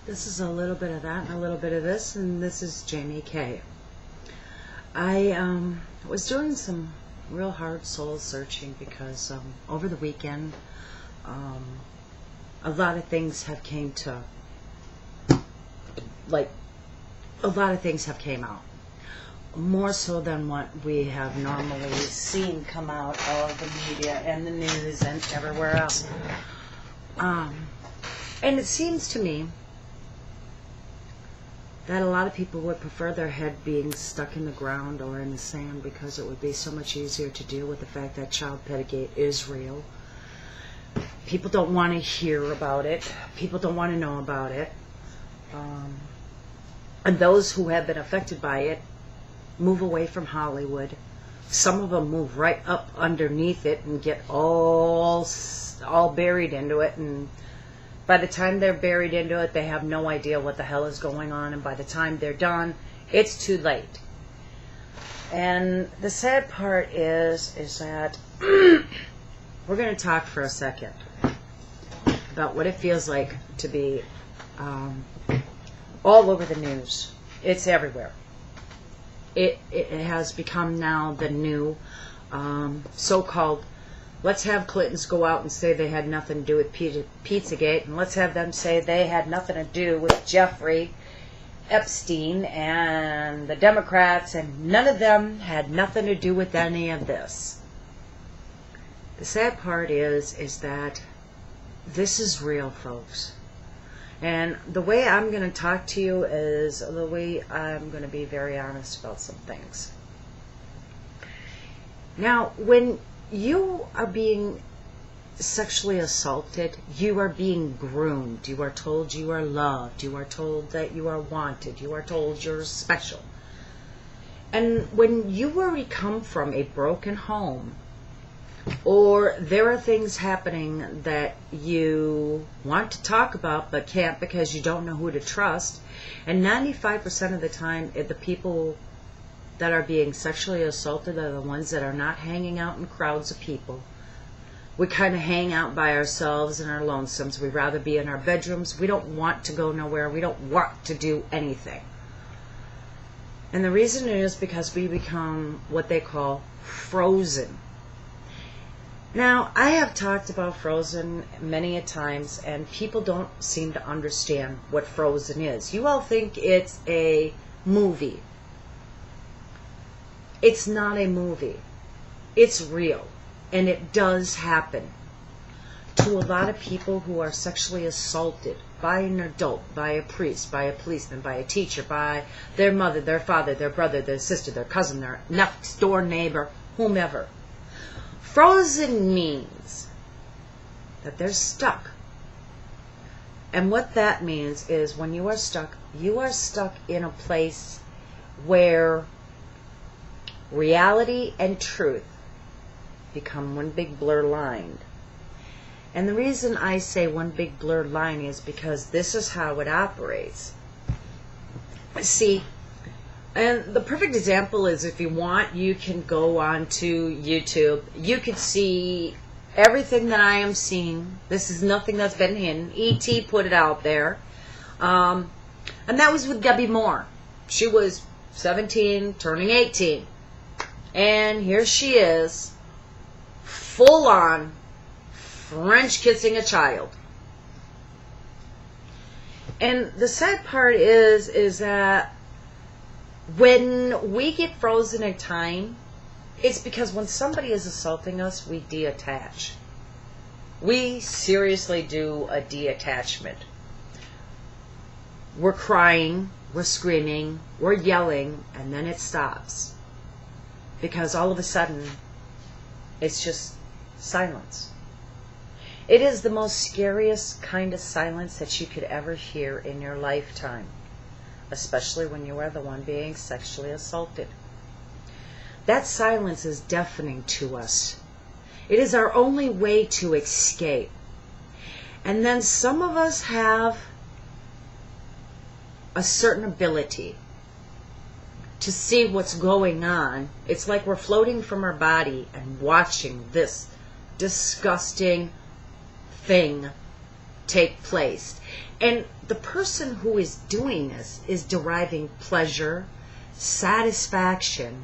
This is a little bit of that and a little bit of this, and this is Jamie K. I was doing some real hard soul searching because over the weekend, a lot of things have came to, like, a lot of things have came out. More so than what we have normally seen come out of the media and the news and everywhere else. And it seems to me that a lot of people would prefer their head being stuck in the ground or in the sand because it would be so much easier to deal with the fact that child pedogate is real. People don't want to hear about it. People don't want to know about it. And those who have been affected by it move away from Hollywood. Some of them move right up underneath it and get all buried into it, and by the time they're buried into it, they have no idea what the hell is going on, and by the time they're done, it's too late. And the sad part is that we're going to talk for a second about what it feels like to be all over the news. It's everywhere. It has become now the new so-called, let's have Clintons go out and say they had nothing to do with Pizzagate, and let's have them say they had nothing to do with Jeffrey Epstein and the Democrats, and none of them had nothing to do with any of this. The sad part is that this is real, folks. And the way I'm going to talk to you is the way I'm going to be very honest about some things. Now, when you are being sexually assaulted, you are being groomed, you are told you are loved, you are told that you are wanted, you are told you're special. And when you already come from a broken home, or there are things happening that you want to talk about but can't because you don't know who to trust, and 95% of the time the people that are being sexually assaulted are the ones that are not hanging out in crowds of people. We kind of hang out by ourselves in our lonesomes. We'd rather be in our bedrooms. We don't want to go nowhere. We don't want to do anything. And the reason is because we become what they call frozen. Now, I have talked about Frozen many a times, and people don't seem to understand what Frozen is. You all think it's a movie. It's not a movie. It's real, and it does happen to a lot of people who are sexually assaulted by an adult, by a priest, by a policeman, by a teacher, by their mother, their father, their brother, their sister, their cousin, their next door neighbor, whomever. Frozen means that they're stuck. And what that means is when you are stuck in a place where reality and truth become one big blur line. And the reason I say one big blur line is because this is how it operates. See, and the perfect example is, if you want, you can go on to YouTube. You can see everything that I am seeing. This is nothing that's been hidden. E.T. put it out there. And that was with Debbie Moore. She was 17, turning 18. And here she is, full on French kissing a child. And the sad part is that when we get frozen in time, it's because when somebody is assaulting us, we detach. We seriously do a detachment. We're crying, we're screaming, we're yelling, and then it stops. Because all of a sudden, it's just silence. It is the most scariest kind of silence that you could ever hear in your lifetime, especially when you are the one being sexually assaulted. That silence is deafening to us. It is our only way to escape. And then some of us have a certain ability to see what's going on. It's like we're floating from our body and watching this disgusting thing take place. And the person who is doing this is deriving pleasure, satisfaction,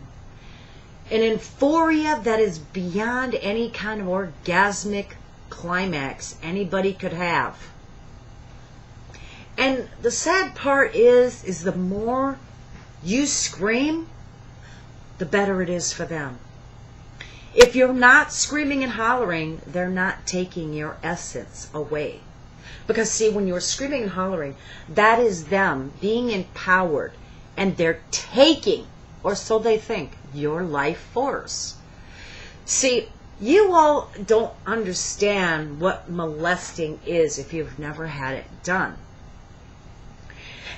an euphoria that is beyond any kind of orgasmic climax anybody could have. And the sad part is the more you scream, the better it is for them. If you're not screaming and hollering, they're not taking your essence away. Because see, when you're screaming and hollering, that is them being empowered, and they're taking, or so they think, your life force. See, you all don't understand what molesting is if you've never had it done.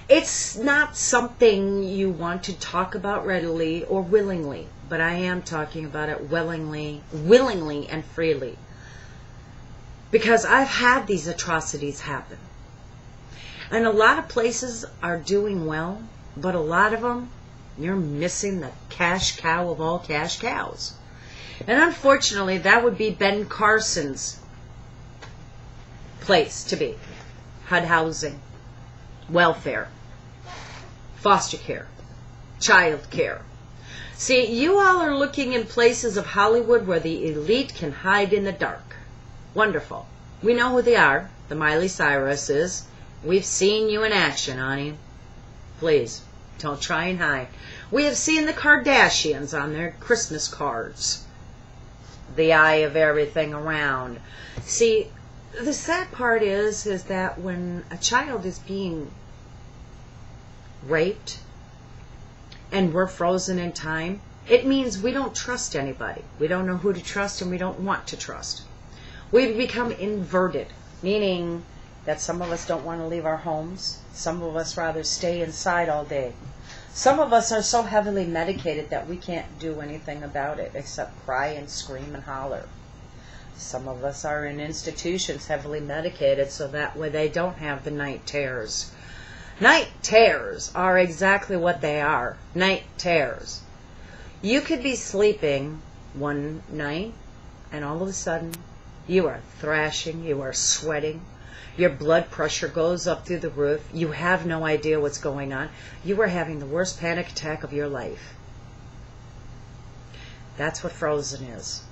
It's not something you want to talk about readily or willingly, but I am talking about it willingly and freely. Because I've had these atrocities happen. And a lot of places are doing well, but a lot of them, you're missing the cash cow of all cash cows. And unfortunately, that would be Ben Carson's place to be. HUD housing, welfare, foster care, child care. See, you all are looking in places of Hollywood where the elite can hide in the dark. Wonderful. We know who they are, the Miley Cyruses. We've seen you in action, honey. Please, don't try and hide. We have seen the Kardashians on their Christmas cards. The eye of everything around. See, the sad part is that when a child is being raped and we're frozen in time, it means we don't trust anybody. We don't know who to trust, and we don't want to trust. We've become inverted, meaning that some of us don't want to leave our homes. Some of us rather stay inside all day. Some of us are so heavily medicated that we can't do anything about it except cry and scream and holler. Some of us are in institutions heavily medicated so that way they don't have the night terrors. Night terrors are exactly what they are. Night terrors. You could be sleeping one night and all of a sudden you are thrashing, you are sweating, your blood pressure goes up through the roof, you have no idea what's going on, you are having the worst panic attack of your life. That's what frozen is.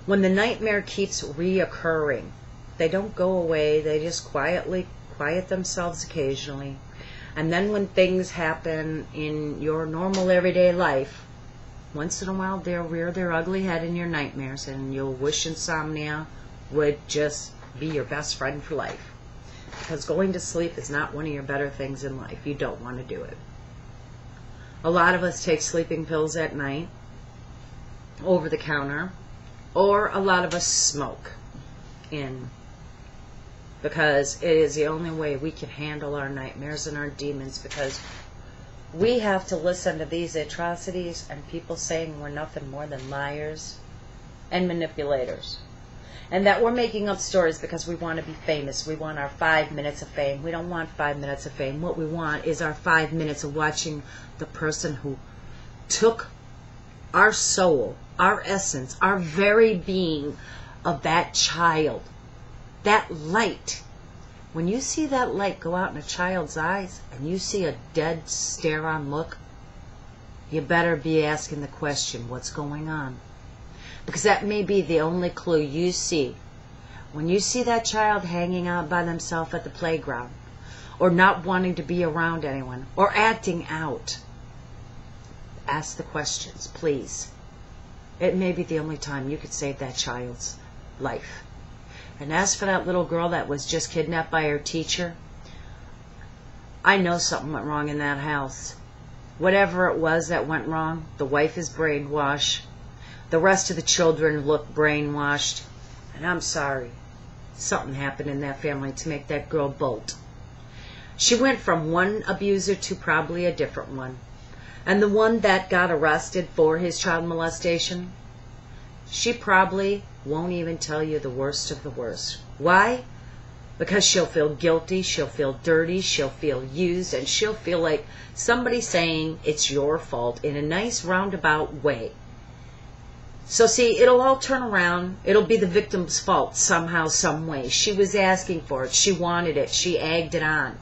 When the nightmare keeps reoccurring, they don't go away, they just quietly quiet themselves occasionally. And then when things happen in your normal everyday life, once in a while they'll rear their ugly head in your nightmares, and you'll wish insomnia would just be your best friend for life. Because going to sleep is not one of your better things in life. You don't want to do it. A lot of us take sleeping pills at night, over the counter, or a lot of us smoke in, because it is the only way we can handle our nightmares and our demons, because we have to listen to these atrocities and people saying we're nothing more than liars and manipulators. And that we're making up stories because we want to be famous. We want our 5 minutes of fame. We don't want 5 minutes of fame. What we want is our 5 minutes of watching the person who took our soul, our essence, our very being of that child. That light. When you see that light go out in a child's eyes and you see a dead stare-on look, you better be asking the question, what's going on? Because that may be the only clue you see. When you see that child hanging out by themselves at the playground, or not wanting to be around anyone, or acting out, ask the questions, please. It may be the only time you could save that child's life. And as for that little girl that was just kidnapped by her teacher, I know something went wrong in that house. Whatever it was that went wrong, the wife is brainwashed. The rest of the children look brainwashed. And I'm sorry. Something happened in that family to make that girl bolt. She went from one abuser to probably a different one. And the one that got arrested for his child molestation, she probably won't even tell you the worst of the worst. Why? Because she'll feel guilty, she'll feel dirty, she'll feel used, and she'll feel like somebody saying it's your fault in a nice roundabout way. So see, it'll all turn around. It'll be the victim's fault somehow, some way. She was asking for it. She wanted it. She egged it on.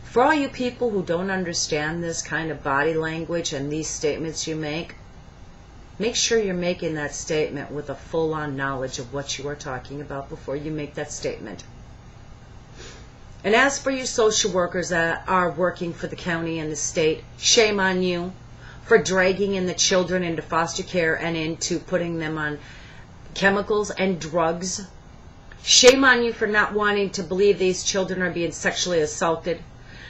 For all you people who don't understand this kind of body language and these statements you make sure you're making that statement with a full-on knowledge of what you are talking about before you make that statement. And as for you social workers that are working for the county and the state, shame on you for dragging in the children into foster care and into putting them on chemicals and drugs. Shame on you for not wanting to believe these children are being sexually assaulted.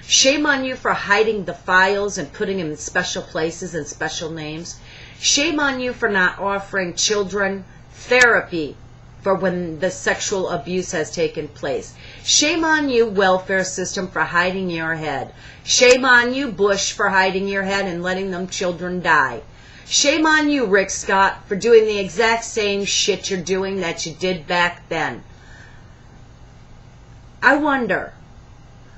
Shame on you for hiding the files and putting them in special places and special names. Shame on you for not offering children therapy for when the sexual abuse has taken place. Shame on you, welfare system, for hiding your head. Shame on you, Bush, for hiding your head and letting them children die. Shame on you, Rick Scott, for doing the exact same shit you're doing that you did back then. I wonder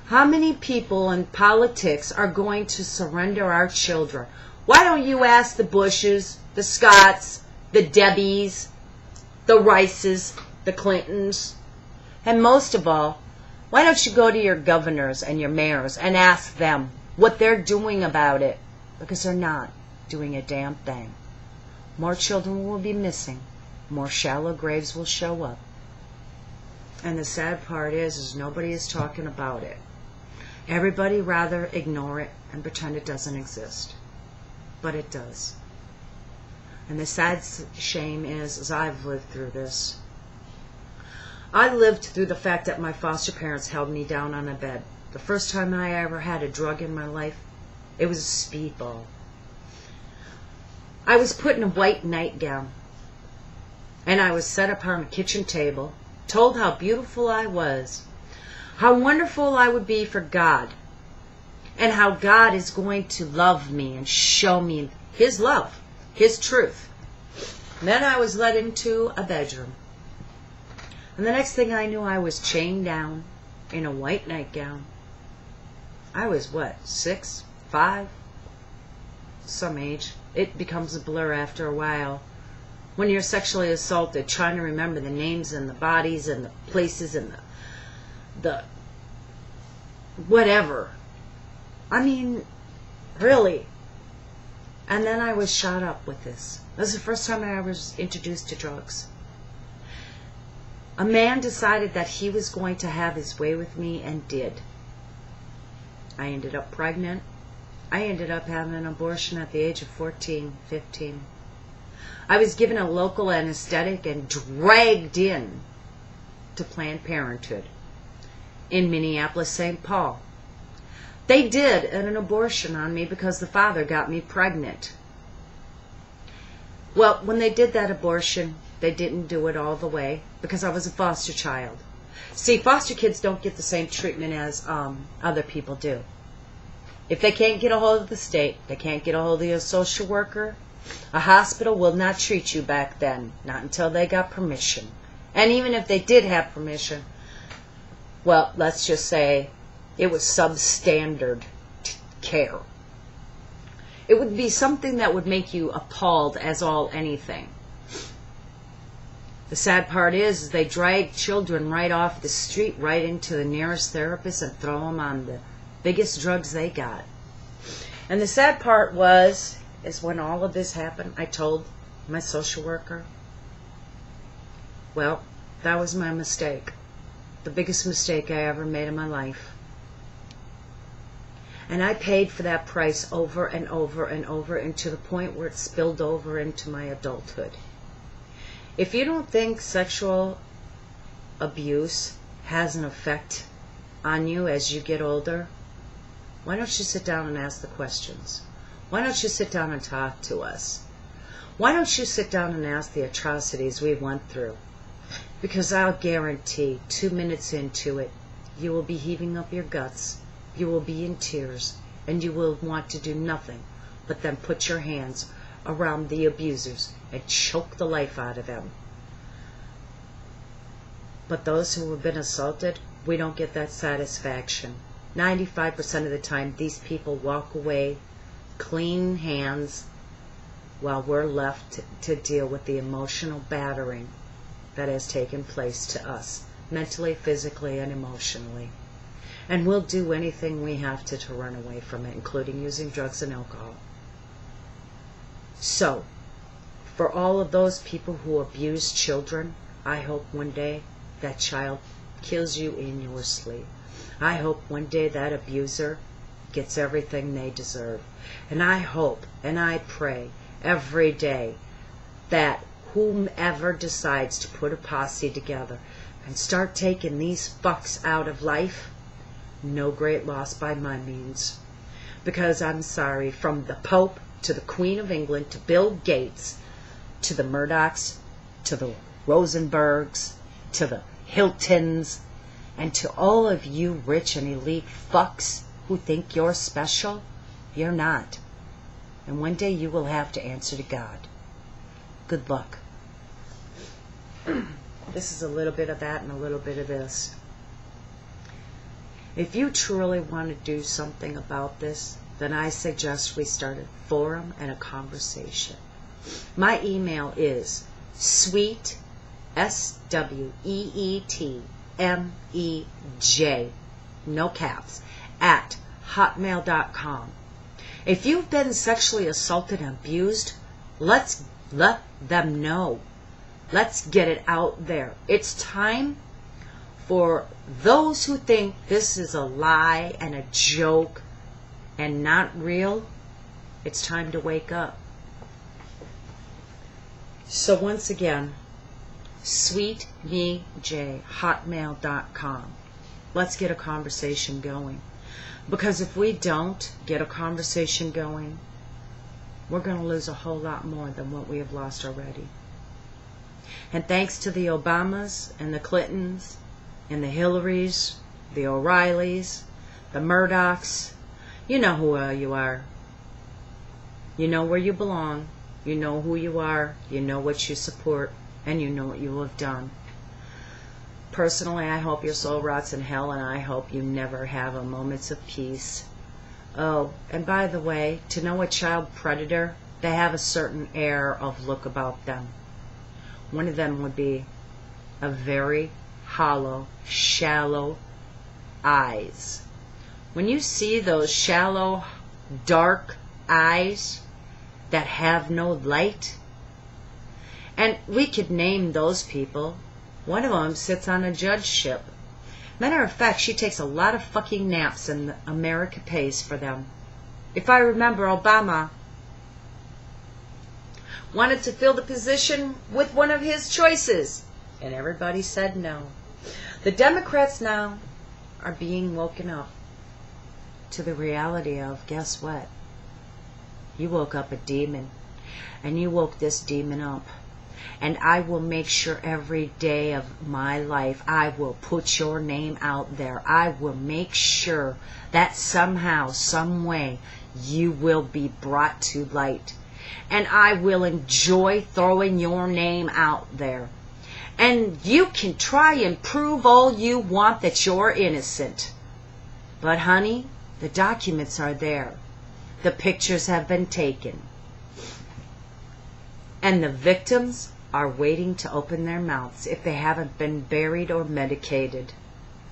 how many people in politics are going to surrender our children. Why don't you ask the Bushes, the Scotts, the Debbies, the Rices, the Clintons, and most of all, why don't you go to your governors and your mayors and ask them what they're doing about it? Because they're not doing a damn thing. More children will be missing. More shallow graves will show up. And the sad part is nobody is talking about it. Everybody rather ignore it and pretend it doesn't exist. But it does. And the sad shame is, as I've lived through this, I lived through the fact that my foster parents held me down on a bed. The first time I ever had a drug in my life, it was a speedball. I was put in a white nightgown, and I was set up on a kitchen table, told how beautiful I was, how wonderful I would be for God, and how God is going to love me and show me His love, His truth. And then I was led into a bedroom. And the next thing I knew, I was chained down in a white nightgown. I was, 6, 5, some age. It becomes a blur after a while. When you're sexually assaulted, trying to remember the names and the bodies and the places and the whatever. I mean, really. And then I was shot up with this. This is the first time I was introduced to drugs. A man decided that he was going to have his way with me and did. I ended up pregnant. I ended up having an abortion at the age of 14, 15. I was given a local anesthetic and dragged in to Planned Parenthood in Minneapolis, St. Paul. They did an abortion on me because the father got me pregnant. Well, when they did that abortion, they didn't do it all the way because I was a foster child. See, foster kids don't get the same treatment as other people do. If they can't get a hold of the state, they can't get a hold of a social worker, a hospital will not treat you back then, not until they got permission. And even if they did have permission, well, let's just say it was substandard care. It would be something that would make you appalled as all anything. The sad part is they drag children right off the street, right into the nearest therapist and throw them on the biggest drugs they got. And the sad part is when all of this happened, I told my social worker, well, that was my mistake. The biggest mistake I ever made in my life. And I paid for that price over and over and over, and to the point where it spilled over into my adulthood. If you don't think sexual abuse has an effect on you as you get older, why don't you sit down and ask the questions? Why don't you sit down and talk to us? Why don't you sit down and ask the atrocities we went through? Because I'll guarantee 2 minutes into it, you will be heaving up your guts, you will be in tears, and you will want to do nothing but then put your hands around the abusers and choke the life out of them. But those who have been assaulted, we don't get that satisfaction. 95% of the time, these people walk away, clean hands, while we're left to deal with the emotional battering that has taken place to us, mentally, physically, and emotionally. And we'll do anything we have to run away from it, including using drugs and alcohol. So, for all of those people who abuse children, I hope one day that child kills you in your sleep. I hope one day that abuser gets everything they deserve. And I hope and I pray every day that whomever decides to put a posse together and start taking these fucks out of life, no great loss by my means. Because I'm sorry, from the Pope to the Queen of England to Bill Gates to the Murdochs to the Rosenbergs to the Hiltons and to all of you rich and elite fucks who think you're special, you're not. And one day you will have to answer to God. Good luck. This is a little bit of that and a little bit of this. If you truly want to do something about this, then I suggest we start a forum and a conversation. My email is sweet, SWEETMEJ, no caps, at hotmail.com. If you've been sexually assaulted and abused, let's let them know. Let's get it out there. It's time for those who think this is a lie and a joke and not real. It's time to wake up. So once again, sweetmej, hotmail.com. Let's get a conversation going. Because if we don't get a conversation going, we're going to lose a whole lot more than what we have lost already. And thanks to the Obamas and the Clintons and the Hillarys, the O'Reillys, the Murdochs, you know who you are. You know where you belong. You know who you are. You know what you support. And you know what you have done. Personally, I hope your soul rots in hell, and I hope you never have a moment's of peace. Oh, and by the way, to know a child predator, they have a certain air of look about them. One of them would be a very hollow, shallow eyes. When you see those shallow, dark eyes that have no light, and we could name those people. One of them sits on a judgeship. Matter of fact, she takes a lot of fucking naps and America pays for them. If I remember, Obama wanted to fill the position with one of his choices, and everybody said no. The Democrats now are being woken up to the reality of, guess what? You woke up a demon, and you woke this demon up. And I will make sure every day of my life I will put your name out there. I will make sure that somehow, some way, you will be brought to light. And I will enjoy throwing your name out there. And you can try and prove all you want that you're innocent. But honey, the documents are there. The pictures have been taken. And the victims are waiting to open their mouths if they haven't been buried or medicated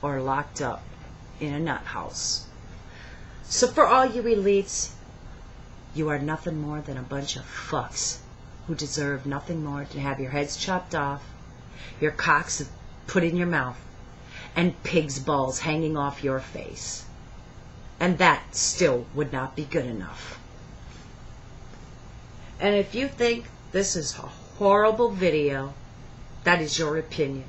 or locked up in a nut house. So for all you elites, you are nothing more than a bunch of fucks who deserve nothing more to have your heads chopped off, your cocks put in your mouth, and pig's balls hanging off your face. And that still would not be good enough. And if you think this is a horrible video, that is your opinion.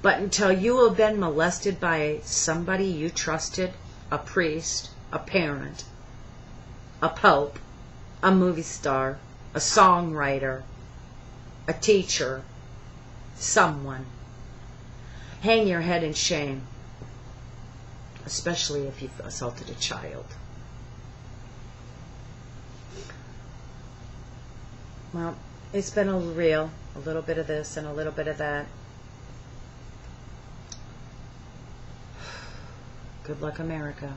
But until you have been molested by somebody you trusted, a priest, a parent, a pope, a movie star, a songwriter, a teacher, someone, hang your head in shame, especially if you've assaulted a child. Well, it's been a little bit of this and a little bit of that. Good luck, America.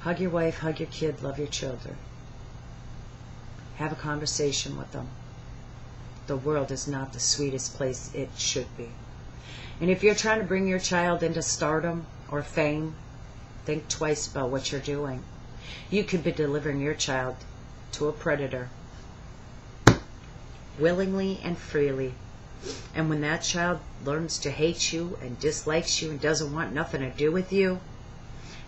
Hug your wife, hug your kid, love your children. Have a conversation with them. The world is not the sweetest place it should be. And if you're trying to bring your child into stardom or fame, think twice about what you're doing. You could be delivering your child to a predator willingly and freely. And when that child learns to hate you and dislikes you and doesn't want nothing to do with you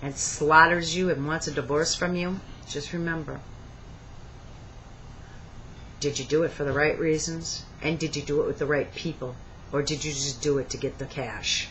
and slaughters you and wants a divorce from you, just remember, did you do it for the right reasons? And did you do it with the right people? Or did you just do it to get the cash?